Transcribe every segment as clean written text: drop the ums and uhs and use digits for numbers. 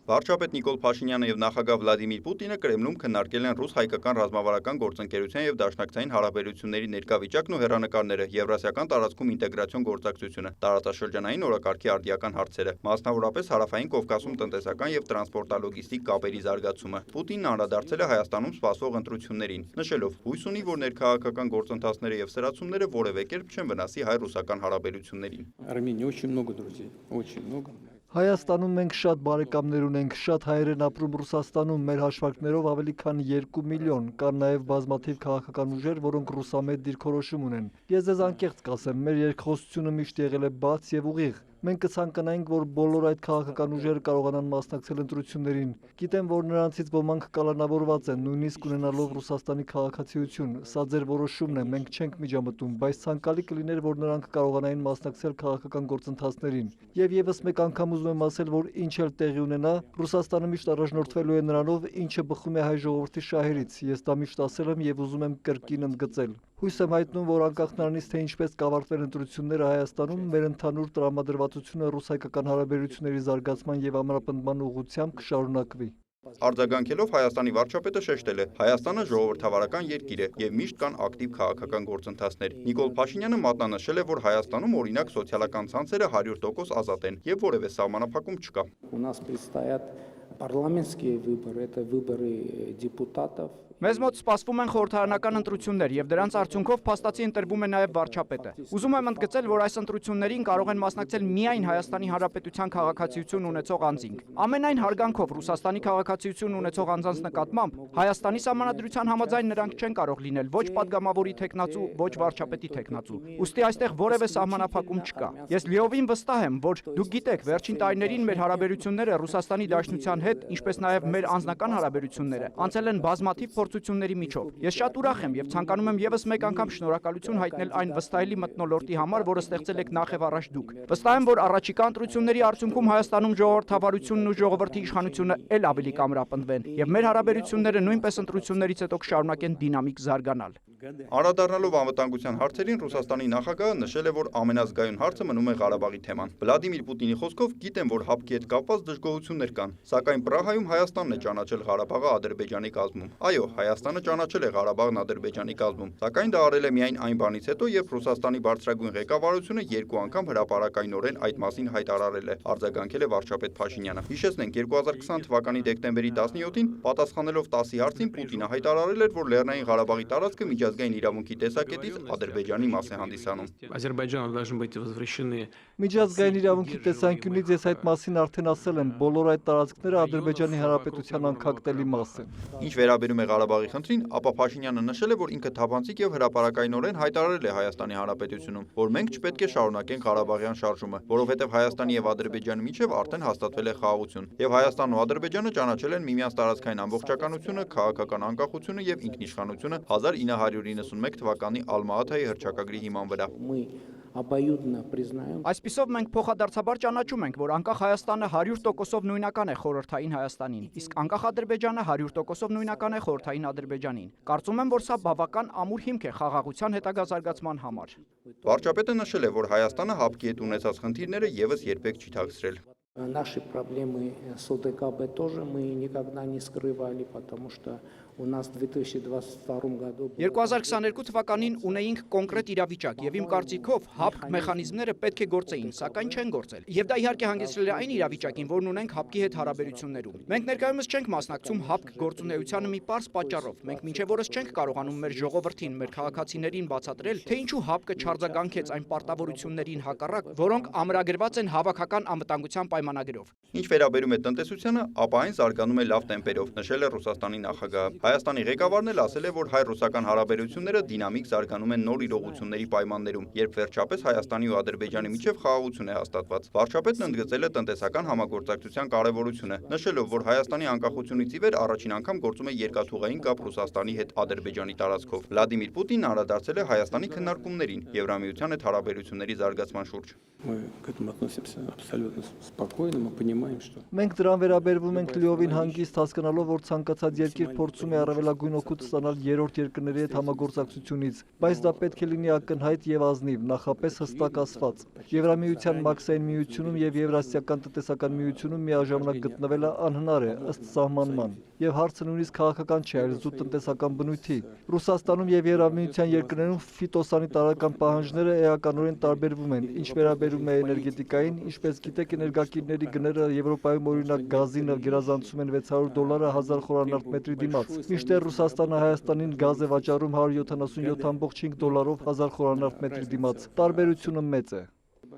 Վարչապետ Նիկոլ Փաշինյանը եւ նախագահ Վլադիմիր Պուտինը Կրեմլում քննարկել են ռուս-հայկական ռազմավարական գործընկերության եւ դաշնակցային հարաբերությունների ներկա վիճակն ու հեռանկարները, Եվրասիական տարածքում ինտեգրացիոն գործակցությունը, տարածաշրջանային օրակարգի արդիական հարցերը, մասնավորապես Հարավային Կովկասում տնտեսական եւ տրանսպորտալոգիստիկ կապերի զարգացումը։ Պուտինն անդրադարձել է Հայաստանում սպասվող ընտրություններին, նշելով. հույս ունի, որ ներքաղաքական գործընթացները եւ սրացումները որևէ կերպ չեն վնասի հայ-ռուսական հարաբերություններին։ Հայաստանում մենք շատ բարեկամներ ունենք, շատ հայեր են ապրում Ռուսաստանում, մեր հաշվարկներով ավելի քան 2 միլիոն, կան նաև բազմաթիվ քաղաքական ուժեր, որոնք ռուսամետ դիրքորոշում ունեն։ Ես ձեզ անկեղծ կասեմ, մեր երկխոսությունը միշտ եղել է բաց եւ ուղիղ։ Մենք կցանկանայինք, որ բոլոր այդ քաղաքական ուժերը կարողանան մասնակցել ընտրություններին։ Գիտեմ, որ նրանցից ոմանք կալանավորված են, նույնիսկ ունենալով Ռուսաստանի քաղաքացիություն։ Սա ձեր որոշումն է, մենք չենք միջամտում, բայց ցանկալի կլիներ, որ նրանք կարողանային մասնակցել քաղաքական գործընթացներին։ Եվ եւս մեկ անգամ ուզում եմ ասել, որ ինչ էլ տեղի ունենա, Ռուսաստանը միշտ առաջնորդվելու է նրանով, ինչը բխում է հայ ժողովրդի շահերից։ Ես դա միշտ ասել եմ եւ ուզում եմ կրկին ընդգծել։ Հույս եմ հայտնում, որ անկախ նրանից, թե ինչպես կավարտվեն ընտրությունները Հայաստանում, մեր ընդհանուր տրամադրվածությունը ռուս-հայկական հարաբերությունների զարգացման եւ ամրապնդման ուղղությամբ կշարունակվի։ Արձագանքելով Հայաստանի վարչապետը շեշտել է. Հայաստանը ժողովրդավարական երկիր է եւ միշտ կան ակտիվ քաղաքական գործընթացներ։ Նիկոլ Փաշինյանը մատնանշել է, որ Հայաստանում օրինակ սոցիալական ցանցերը 100% ազատ են եւ որևէ սահմանափակում չկա։ Парламентские выборы, это выборы депутатов. Մեզ մոտ սպասվում են խորհրդարանական ընտրություններ եւ դրանց արդյունքով փաստացի ընտրվում է նաեւ վարչապետը։ Ուզում եմ ընդգծել, որ այս ընտրություններին կարող են մասնակցել միայն Հայաստանի Հանրապետության քաղաքացիություն ունեցող անձինք։ Ամենայն հարգանքով Ռուսաստանի քաղաքացիություն ունեցող անձանց նկատմամբ Հայաստանի Սահմանադրության համաձայն նրանք չեն կարող լինել ոչ падգամավորի թեկնածու, ոչ վարչապետի թեկնածու։ Ուստի այստեղ որևէ սահմանափակում չկա։ Ես լիովին վստահ եմ, որ դուք գիտեք, վերջին տարիներին մեր հարաբերությունները Ռուսաստանի Դաշնության հետ, ինչպես նաեւ մեր անձնական հարաբերությունները, անցել են բազմաթիվ փորձությունների միջով։ Ես շատ ուրախ եմ եւ ցանկանում եմ եւս մեկ անգամ շնորհակալություն հայտնել այն վստահելի մթնոլորտի համար, որը ստեղծել եք նախ եւ առաջ դուք։ Վստահ եմ, որ առաջիկա ընտրությունների արդյունքում Հայաստանում ժողովրդավարությունն ու ժողովրդի իշխանությունը ել ավելի կամրապնդվեն եւ մեր հարաբերությունները նույնպես ընտրություններից հետո կշարունակեն դինամիկ զարգանալ։ Անդրադառնալով անվտանգության հարցերին Ռուսաստանի նախագահը նշել է, որ ամենազգայուն հարցը մնում է Ղարաբաղի թեման։ Վլադիմիր Պուտինի խոսքով գիտեմ, որ ՀԱՊԿ-ի հետ կապված դժգոհություններ կան, սակայն Պրահայում Հայաստանն է ճանաչել Ղարաբաղը Ադրբեջանի կազմում։ Այո, Հայաստանը ճանաչել է Ղարաբաղն Ադրբեջանի կազմում, սակայն դա արել է միայն այն բանից հետո, երբ Ռուսաստանի բարձրագույն ղեկավարությունը 2 անգամ հրապարակայնորեն այդ մասին հայտարարել է, արձագանքել է վարչապետ Փաշինյանը։ Հիշեցնենք, 2020 թվականի դեկտեմբերի 17-ին պատասխանելով 10-ի հարցին Պուտինը հայտարարել էր, որ Լեռնային Ղարաբաղի տարածքը միջազգային իրավունքի տեսակետից Ադրբեջանի մաս է հանդիսանում։ Միջազգային իրավունքի տեսանկյունից ես այդ մասին արդեն ասել եմ, բոլոր այդ տարածքները Ադրբեջանի Հանրապետության անկախտելի մաս են։ Ինչ վերաբերում է Ղարաբաղի խնդրին, ապա Փաշինյանը նշել է, որ ինքը թափանցիկ եւ հրապարակայնորեն հայտարարել է Հայաստանի Հանրապետությունում, որ մենք չպետք է շարունակենք Ղարաբաղյան շարժումը, որովհետեւ Հայաստանի եւ Ադրբեջանի միջեւ արդեն հաստատվել է խաղաղություն, եւ Հայաստանն ու Ադրբեջանը ճանաչել են միմյանց տարածքային ամբողջականությունը, քաղաքական անկախությունը եւ ինքնիշխանությունը 1991 թվականի Ալմա-Աթայի հռչակագրի հիման վրա։ Այսպիսով մենք փոխադարձաբար ճանաչում ենք, որ անկախ Հայաստանը 100%-ով նույնական է խորհրդային Հայաստանին, իսկ անկախ Ադրբեջանը 100%-ով նույնական է խորհրդային Ադրբեջանին։ Կարծում եմ, որ սա բավական ամուր հիմք է խաղաղության հետագա զարգացման համար։ Վարչապետը նշել է, որ Հայաստանը ՀԱՊԿ-ի հետ ունեցած խնդիրները եւս երբեք չի թաքցրել։ Наши проблемы с ОДКБ тоже мы никогда не скрывали, потому что у нас в 2022 году 2022 թվականին ունեինք կոնկրետ իրավիճակ եւ իմ կարծիքով ՀԱՊԿ մեխանիզմները պետք է գործեին, սակայն չեն գործել։ Եվ դա իհարկե հանգեցրել է այն իրավիճակին, որն ունենք ՀԱՊԿ-ի հետ հարաբերություններում։ Մենք ներկայումս չենք մասնակցում ՀԱՊԿ գործունեությանը մի պարզ պատճառով։ Մենք մինչև օրս չենք կարողանում մեր ժողովրդին, մեր քաղաքացիներին բացատրել, թե ինչու ՀԱՊԿ-ը չարձագանքեց այն պարտավորություններին հակառակ, որոնք ամրագրված են հավաքական անվտանգության պայմանագրով։ Ինչ վերաբերում է տնտեսությանը, ապա այն զարգանում է լավ տեմպերով, նշել է Ռուսաստանի նախագահը։ Հայաստանի ղեկավարն էլ ասել է, որ հայ-ռուսական հարաբերությունները դինամիկ զարգանում են նոր իրողությունների պայմաններում, երբ վերջապես Հայաստանի ու Ադրբեջանի միջև խաղաղություն է հաստատված։ Վարչապետն ընդգծել է տնտեսական համագործակցության կարևորությունը, նշելով, որ Հայաստանի անկախությունից ի վեր առաջին անգամ գործում է երկաթուղային կապ Ռուսաստանի հետ Ադրբեջանի տարածքով։ Վլադիմիր Պուտինն անդրադարձել է Հայաստանի քննարկումներին Եվրամիության հետ հարաբերությունների զարգացման շուրջ։ Մենք դրան վերաբերվում ենք լիովին հանգիստ, հասկանալով, որ ցանկացած երկիր փորձում է է առավելագույն օգուտ ստանալ երրորդ երկրների հետ համագործակցությունից, բայց դա պետք է լինի ակնհայտ եւ ազնիվ, նախապես հստակ ասված։ Եվրամիության մաքսային միությունում եւ Եվրասիական տնտեսական միությունում միաժամանակ գտնվելը անհնար է ըստ սահմանման, եւ հարցը նույնիսկ քաղաքական չէ, այլ զուտ տնտեսական բնույթի։ Ռուսաստանում եւ Եվրամիության երկրներում ֆիտոսանիտարական պահանջները էականորեն տարբերվում են, ինչ վերաբերում է էներգետիկային, ինչպես գիտեք, էներգակիրների գները Եվրոպայում օրինակ գազին գերազանցում են $600 1000 խորանարդ մետրի դիմաց, մինչդեռ Ռուսաստանը Հայաստանին գազ է վաճառում $177.5 1000 խորանարդ մետրի դիմաց։ Տարբերությունը մեծ է։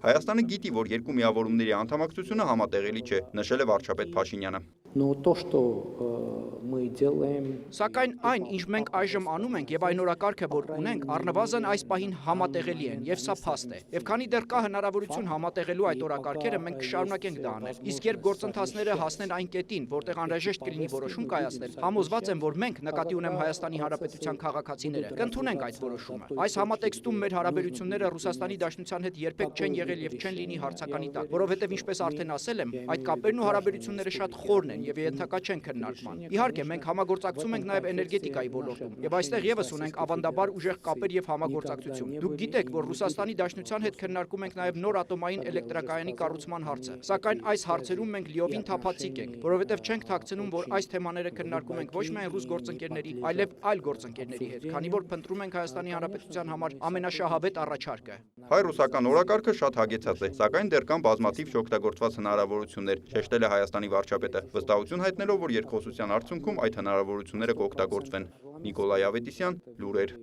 Հայաստանը գիտի, որ երկու միավորումների անդամակցությունը համատեղելի չէ, նշել է վարչապետ Փաշինյանը։ Но то, что мы делаем... Սակայն այն, ինչ մենք այժմ անում ենք եւ այն օրակարգը, որ ունենք, առնվազն այս պահին համատեղելի են եւ սա փաստ է։ Եվ քանի դեռ կա հնարավորություն համատեղելու այդ օրակարգերը, մենք կշարունակենք դա անել։ Իսկ երբ գործընթացները հասնեն այն կետին, որտեղ անհրաժեշտ կլինի որոշում կայացնել, համոզված եմ, որ մենք, նկատի ունեմ Հայաստանի Հանրապետության քաղաքացիները, կընդունենք այդ որոշումը։ Այս համատեքստում մեր հարաբերությունները Ռուսաստանի Դաշնության հետ երբեք չեն եղել եւ չեն լինի հարցականի տակ, որովհետեւ ինչպես արդեն ասել եմ, այդ կապերն ու հարաբերությունները շատ խորն են եւ ենթակա չեն քննարկման։ Իհարկե, մենք համագործակցում ենք նաև էներգետիկայի ոլորտում, եւ այստեղ եւս ունենք ավանդաբար ուժեղ կապեր եւ համագործակցություն։ Դուք գիտեք, որ Ռուսաստանի Դաշնության հետ քննարկում ենք նաև նոր ատոմային էլեկտրակայանի կառուցման հարցը։ Սակայն այս հարցերում մենք լիովին թափանցիկ ենք, որովհետեւ չենք թաքցնում, որ այս թեմաները քննարկում ենք ոչ միայն ռուս գործընկերների, այլև այլ գործընկերների հետ, քանի որ փնտրում ենք Հայաստանի Հանրապետության համար ամենաշահավետ առաջարկը։ Հայ-ռուսական օրակարգը շատ հագեցած է, սակայն դեռ կան բազմաթիվ չօգտագործված հնարավորություններ, շեշտել է Հայաստանի վարչապետը, վստահություն հայտնելով, որ երկխոսության արդյունքում այդ հնարավորությունները կօգտագործվեն։ Նիկոլայ Ավետիսյան, լուրեր։